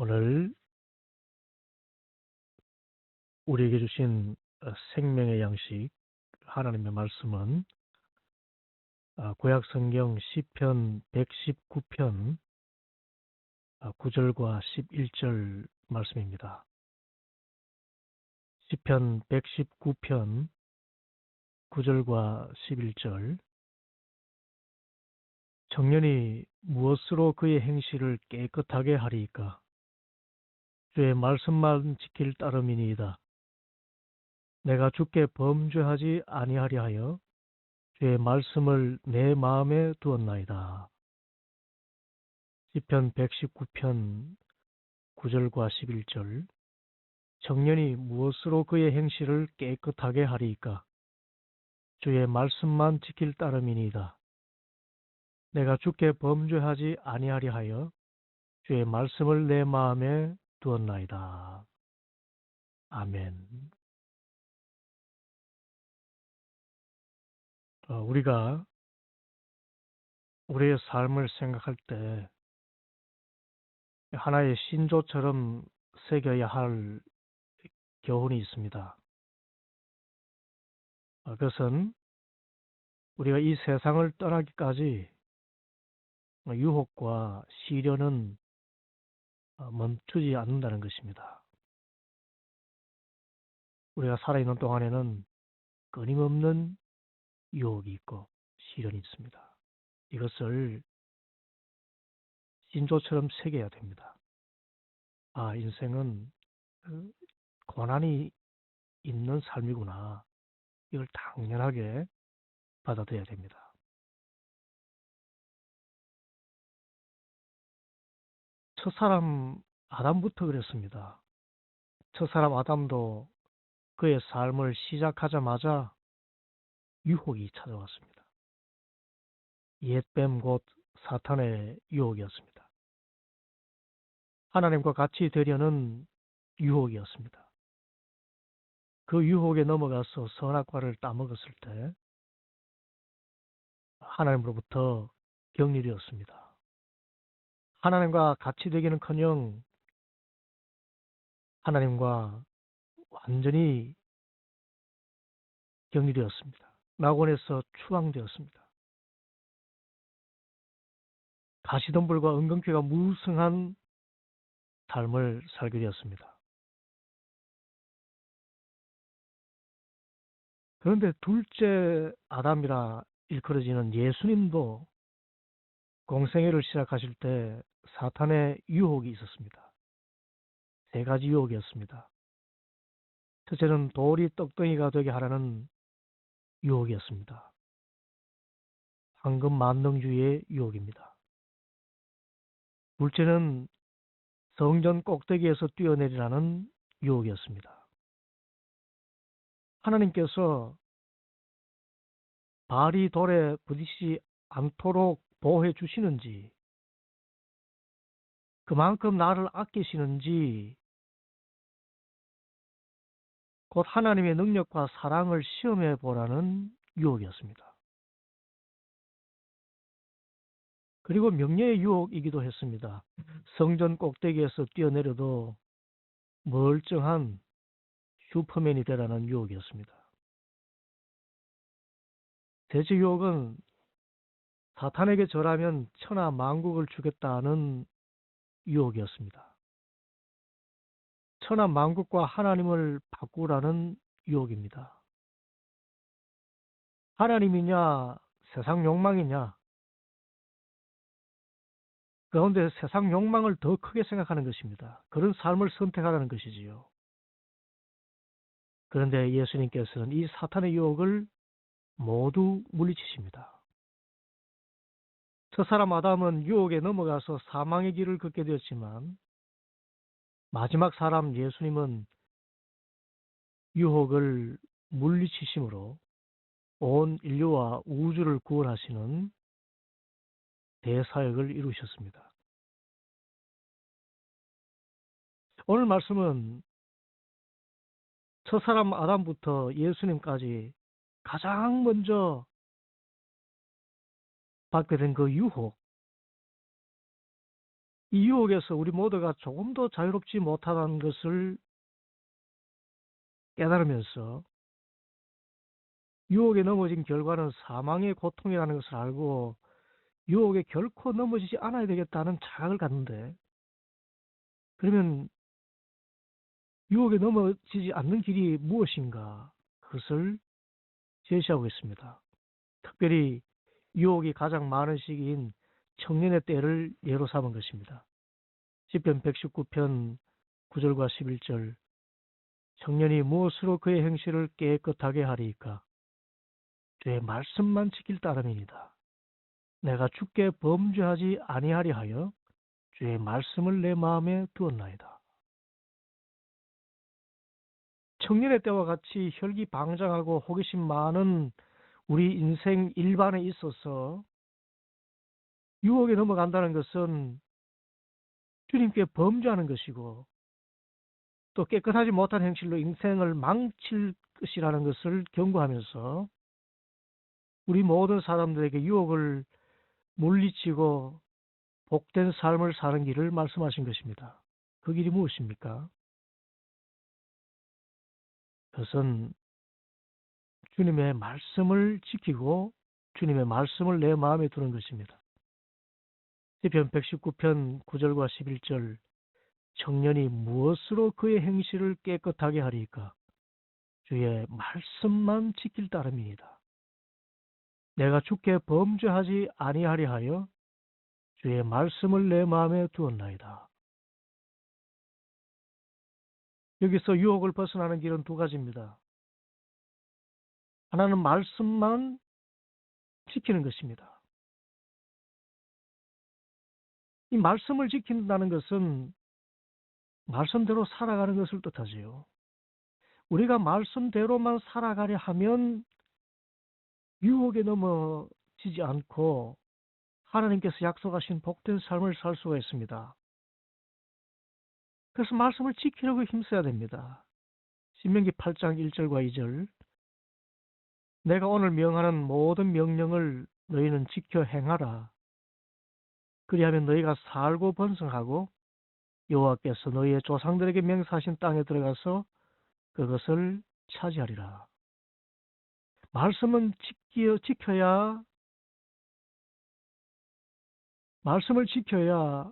오늘 우리에게 주신 생명의 양식 하나님의 말씀은 구약 성경 시편 119편 9절과 11절 말씀입니다. 시편 119편 9절과 11절. 청년이 무엇으로 그의 행실을 깨끗하게 하리이까? 주의 말씀만 지킬 따름이니이다. 내가 주께 범죄하지 아니하려 하여 주의 말씀을 내 마음에 두었나이다. 시편 119편 9절과 11절. 청년이 무엇으로 그의 행실을 깨끗하게 하리이까? 주의 말씀만 지킬 따름이니이다. 내가 주께 범죄하지 아니하려 하여 주의 말씀을 내 마음에 두었나이다. 아멘. 우리가 우리의 삶을 생각할 때 하나의 신조처럼 새겨야 할 교훈이 있습니다. 그것은 우리가 이 세상을 떠나기까지 유혹과 시련은 멈추지 않는다는 것입니다. 우리가 살아있는 동안에는 끊임없는 유혹이 있고 시련이 있습니다. 이것을 신조처럼 새겨야 됩니다. 인생은 고난이 있는 삶이구나. 이걸 당연하게 받아들여야 됩니다. 첫사람 아담부터 그랬습니다. 첫사람 아담도 그의 삶을 시작하자마자 유혹이 찾아왔습니다. 옛뱀 곧 사탄의 유혹이었습니다. 하나님과 같이 되려는 유혹이었습니다. 그 유혹에 넘어가서 선악과를 따먹었을 때 하나님으로부터 격리되었습니다. 하나님과 같이 되기는커녕 하나님과 완전히 격리되었습니다. 낙원에서 추방되었습니다. 가시덤불과 은근귀가 무성한 삶을 살게 되었습니다. 그런데 둘째 아담이라 일컬어지는 예수님도 공생애를 시작하실 때 사탄의 유혹이 있었습니다. 세 가지 유혹이었습니다. 첫째는 돌이 떡덩이가 되게 하라는 유혹이었습니다. 황금 만능주의의 유혹입니다. 둘째는 성전 꼭대기에서 뛰어내리라는 유혹이었습니다. 하나님께서 발이 돌에 부딪히지 않도록 보호해 주시는지, 그만큼 나를 아끼시는지, 곧 하나님의 능력과 사랑을 시험해 보라는 유혹이었습니다. 그리고 명예의 유혹이기도 했습니다. 성전 꼭대기에서 뛰어내려도 멀쩡한 슈퍼맨이 되라는 유혹이었습니다. 셋째 유혹은 사탄에게 절하면 천하 만국을 주겠다는 유혹이었습니다. 천하 만국과 하나님을 바꾸라는 유혹입니다. 하나님이냐 세상 욕망이냐, 그런데 세상 욕망을 더 크게 생각하는 것입니다. 그런 삶을 선택하라는 것이지요. 그런데 예수님께서는 이 사탄의 유혹을 모두 물리치십니다. 첫사람 아담은 유혹에 넘어가서 사망의 길을 걷게 되었지만 마지막 사람 예수님은 유혹을 물리치심으로 온 인류와 우주를 구원하시는 대사역을 이루셨습니다. 오늘 말씀은 첫사람 아담부터 예수님까지 가장 먼저 받게 된 그 유혹, 이 유혹에서 우리 모두가 조금도 자유롭지 못하다는 것을 깨달으면서 유혹에 넘어진 결과는 사망의 고통이라는 것을 알고 유혹에 결코 넘어지지 않아야 되겠다는 자각을 갖는데, 그러면 유혹에 넘어지지 않는 길이 무엇인가? 그것을 제시하고 있습니다. 특별히 유혹이 가장 많은 시기인 청년의 때를 예로 삼은 것입니다. 시편 119편 9절과 11절, 청년이 무엇으로 그의 행실을 깨끗하게 하리이까? 주의 말씀만 지킬 따름이니이다. 내가 주께 범죄하지 아니하리 하여 주의 말씀을 내 마음에 두었나이다. 청년의 때와 같이 혈기방장하고 호기심 많은 우리 인생 일반에 있어서 유혹에 넘어간다는 것은 주님께 범죄하는 것이고, 또 깨끗하지 못한 행실로 인생을 망칠 것이라는 것을 경고하면서 우리 모든 사람들에게 유혹을 물리치고 복된 삶을 사는 길을 말씀하신 것입니다. 그 길이 무엇입니까? 그것은 주님의 말씀을 지키고 주님의 말씀을 내 마음에 두는 것입니다. 시편 119편 9절과 11절, 청년이 무엇으로 그의 행실을 깨끗하게 하리이까? 주의 말씀만 지킬 따름이니이다. 내가 주께 범죄하지 아니하리 하여 주의 말씀을 내 마음에 두었나이다. 여기서 유혹을 벗어나는 길은 두 가지입니다. 하나는 말씀만 지키는 것입니다. 이 말씀을 지킨다는 것은 말씀대로 살아가는 것을 뜻하지요. 우리가 말씀대로만 살아가려 하면 유혹에 넘어지지 않고 하나님께서 약속하신 복된 삶을 살 수가 있습니다. 그래서 말씀을 지키려고 힘써야 됩니다. 신명기 8장 1절과 2절, 내가 오늘 명하는 모든 명령을 너희는 지켜 행하라. 그리하면 너희가 살고 번성하고 여호와께서 너희의 조상들에게 맹세하신 땅에 들어가서 그것을 차지하리라. 말씀은 말씀을 지켜야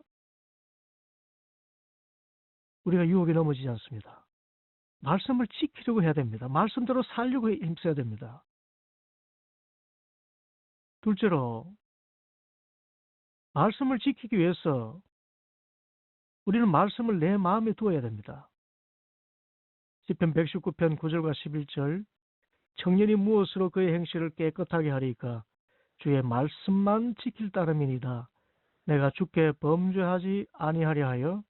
우리가 유혹에 넘어지지 않습니다. 말씀을 지키려고 해야 됩니다. 말씀대로 살려고 힘써야 됩니다. 둘째로, 말씀을 지키기 위해서 우리는 말씀을 내 마음에 두어야 됩니다. 시편 119편 9절과 11절, 청년이 무엇으로 그의 행실을 깨끗하게 하리이까? 주의 말씀만 지킬 따름이니이다. 내가 주께 범죄하지 아니하려 하여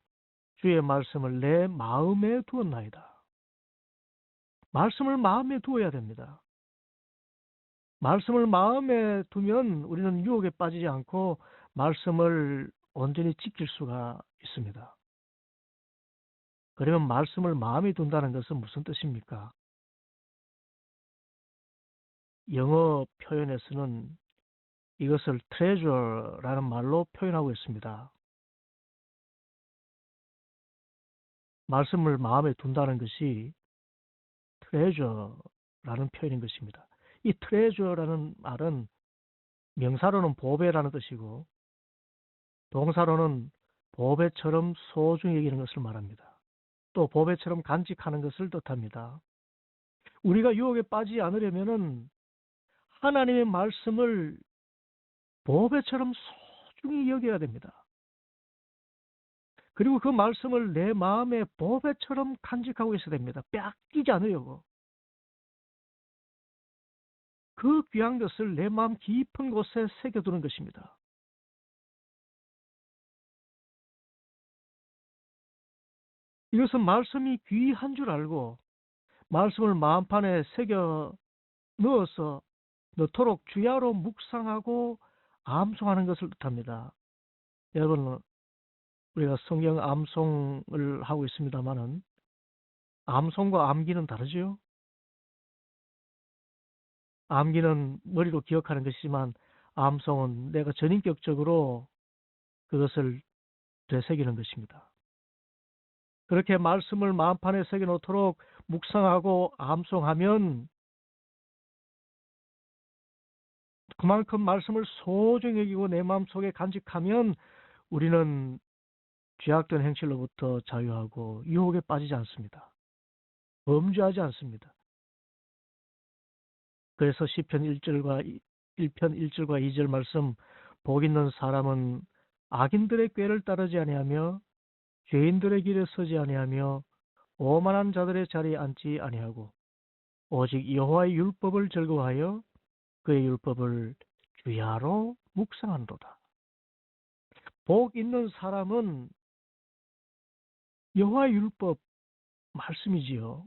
주의 말씀을 내 마음에 두었나이다. 말씀을 마음에 두어야 됩니다. 말씀을 마음에 두면 우리는 유혹에 빠지지 않고 말씀을 온전히 지킬 수가 있습니다. 그러면 말씀을 마음에 둔다는 것은 무슨 뜻입니까? 영어 표현에서는 이것을 treasure라는 말로 표현하고 있습니다. 말씀을 마음에 둔다는 것이 treasure라는 표현인 것입니다. 이 treasure라는 말은 명사로는 보배라는 뜻이고 동사로는 보배처럼 소중히 여기는 것을 말합니다. 또 보배처럼 간직하는 것을 뜻합니다. 우리가 유혹에 빠지지 않으려면은 하나님의 말씀을 보배처럼 소중히 여겨야 됩니다. 그리고 그 말씀을 내 마음에 보배처럼 간직하고 있어야 됩니다. 빼앗기지 않으려고. 그 귀한 것을 내 마음 깊은 곳에 새겨두는 것입니다. 이것은 말씀이 귀한 줄 알고 말씀을 마음판에 새겨 넣어서 넣도록 주야로 묵상하고 암송하는 것을 뜻합니다. 여러분, 우리가 성경 암송을 하고 있습니다만은 암송과 암기는 다르죠. 암기는 머리로 기억하는 것이지만 암송은 내가 전인격적으로 그것을 되새기는 것입니다. 그렇게 말씀을 마음판에 새겨놓도록 묵상하고 암송하면 그만큼 말씀을 소중히 여기고 내 마음속에 간직하면 우리는 죄악된 행실로부터 자유하고 유혹에 빠지지 않습니다. 범죄하지 않습니다. 그래서 시편 1편 1절과 2절 말씀, 복 있는 사람은 악인들의 꾀를 따르지 아니하며 죄인들의 길에 서지 아니하며 오만한 자들의 자리에 앉지 아니하고 오직 여호와의 율법을 즐거워하여 그의 율법을 주야로 묵상하노라. 복 있는 사람은 여호와의 율법 말씀이지요.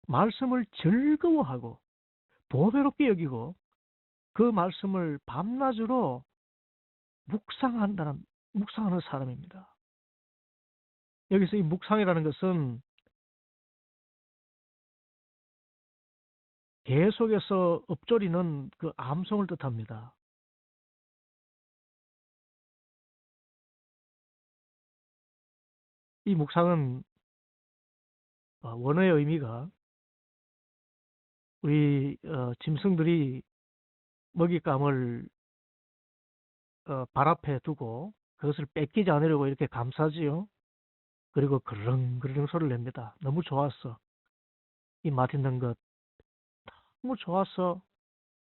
말씀을 즐거워하고 보배롭게 여기고 그 말씀을 밤낮으로 묵상하는 사람입니다. 여기서 이 묵상이라는 것은 계속해서 읊조리는 그 암송을 뜻합니다. 이 묵상은 원어의 의미가 우리 짐승들이 먹잇감을 발 앞에 두고 그것을 뺏기지 않으려고 이렇게 감싸지요. 그리고 그르릉 소리를 냅니다. 너무 좋았어. 이 맛있는 것 너무 좋았어.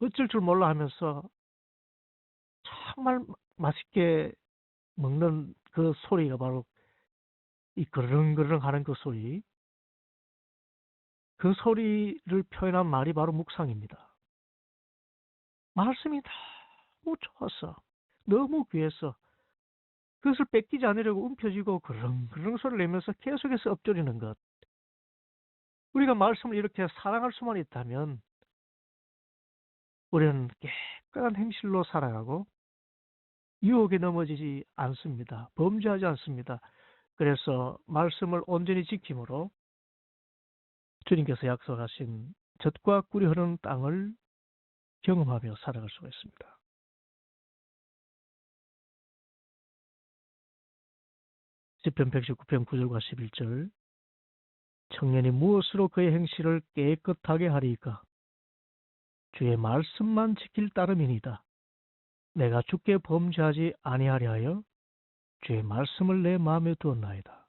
어쩔 줄 몰라 하면서 정말 맛있게 먹는 그 소리가 바로 이 그르릉 하는 그 소리. 그 소리를 표현한 말이 바로 묵상입니다. 말씀이 너무 좋았어. 너무 귀했어. 그것을 뺏기지 않으려고 움켜쥐고 그르릉 소리를 내면서 계속해서 엎드리는 것. 우리가 말씀을 이렇게 사랑할 수만 있다면 우리는 깨끗한 행실로 살아가고 유혹에 넘어지지 않습니다. 범죄하지 않습니다. 그래서 말씀을 온전히 지킴으로 주님께서 약속하신 젖과 꿀이 흐르는 땅을 경험하며 살아갈 수가 있습니다. 시편 119편 9절과 11절, 청년이 무엇으로 그의 행실을 깨끗하게 하리이까? 주의 말씀만 지킬 따름이니이다. 내가 주께 범죄하지 아니하려 하여 주의 말씀을 내 마음에 두었나이다.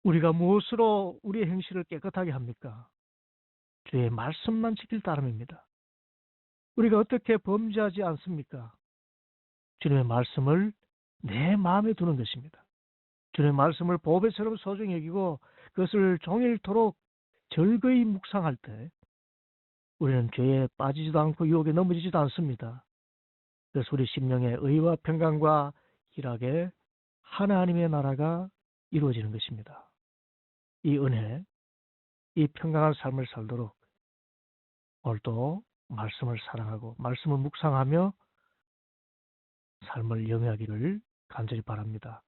우리가 무엇으로 우리의 행실을 깨끗하게 합니까? 주의 말씀만 지킬 따름입니다. 우리가 어떻게 범죄하지 않습니까? 주님의 말씀을 내 마음에 두는 것입니다. 주님의 말씀을 보배처럼 소중히 여기고 그것을 종일토록 즐거이 묵상할 때 우리는 죄에 빠지지도 않고 유혹에 넘어지지도 않습니다. 그래서 우리 심령의 의와 평강과 희락에 하나님의 나라가 이루어지는 것입니다. 이 은혜, 이 평강한 삶을 살도록 오늘도 말씀을 사랑하고 말씀을 묵상하며 삶을 영위하기를 간절히 바랍니다.